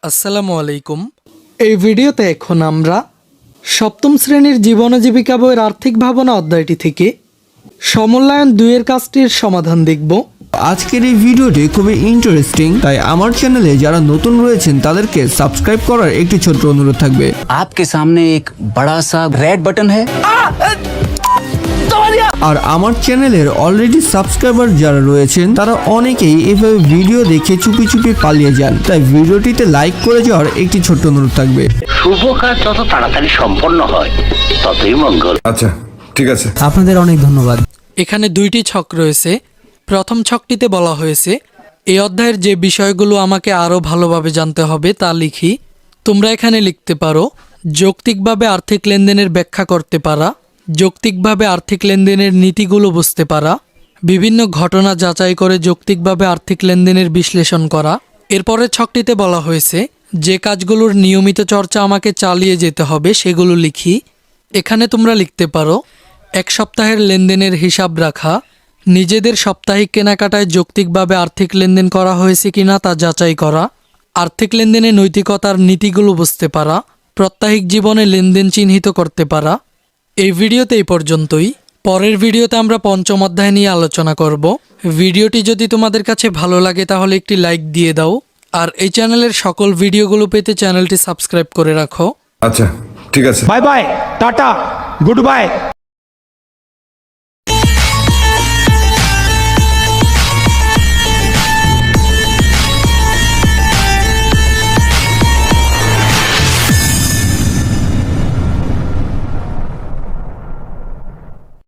আসসালামু আলাইকুম। এই ভিডিওতে এখন আমরা সপ্তম শ্রেণীর জীবন ও জীবিকা বইয়ের আর্থিক ভাবনা অধ্যায়টি থেকে সমূল্যায়ন 2 এর কাজটির সমাধান দেখব। আজকের এই ভিডিওটি খুবই ইন্টারেস্টিং, তাই আমার চ্যানেলে যারা নতুন রয়েছেন তাদেরকে সাবস্ক্রাইব করার একটি ছোট্ট অনুরোধ থাকবে। आपके सामने एक बड़ा सा रेड बटन है। আর আমার চ্যানেলের অলরেডি সাবস্ক্রাইবার যারা রয়েছেন তারা অনেকেই এভাবে ভিডিও দেখে চুপি চুপি পালিয়ে যান, তাই ভিডিওটিতে লাইক করে যাওয়ার একটি ছোট্ট অনুরোধ থাকবে। শুভ কাজ যত তাড়াতাড়ি সম্পন্ন হয় ততই মঙ্গল। আচ্ছা ঠিক আছে, আপনাদের অনেক ধন্যবাদ। এখানে 2টি ছক রয়েছে। প্রথম ছকটিতে বলা হয়েছে এই অধ্যায়ের যে বিষয়গুলো আমাকে আরও ভালোভাবে জানতে হবে তা লিখি। তোমরা এখানে লিখতে পারো যৌক্তিকভাবে আর্থিক লেনদেনের ব্যাখ্যা করতে পারা, যৌক্তিকভাবে আর্থিক লেনদেনের নীতিগুলো বুঝতে পারা, বিভিন্ন ঘটনা যাচাই করে যৌক্তিকভাবে আর্থিক লেনদেনের বিশ্লেষণ করা। এরপরের ছকটিতে বলা হয়েছে যে কাজগুলোর নিয়মিত চর্চা আমাকে চালিয়ে যেতে হবে সেগুলো লিখি। এখানে তোমরা লিখতে পারো 1 সপ্তাহের লেনদেনের হিসাব রাখা, নিজেদের সাপ্তাহিক কেনাকাটায় যৌক্তিকভাবে আর্থিক লেনদেন করা হয়েছে কিনা তা যাচাই করা, আর্থিক লেনদেনে নৈতিকতার নীতিগুলো বুঝতে পারা, প্রাত্যহিক জীবনে লেনদেন চিহ্নিত করতে পারা। এই ভিডিওতে এই পর্যন্তই। পরের ভিডিওতে আমরা 5ম অধ্যায় নিয়ে আলোচনা করব। ভিডিওটি যদি তোমাদের কাছে ভালো লাগে তাহলে একটি লাইক দিয়ে দাও, আর এই চ্যানেলের সকল ভিডিওগুলো পেতে চ্যানেলটি সাবস্ক্রাইব করে রাখো। আচ্ছা ঠিক আছে। Bye bye tata good bye.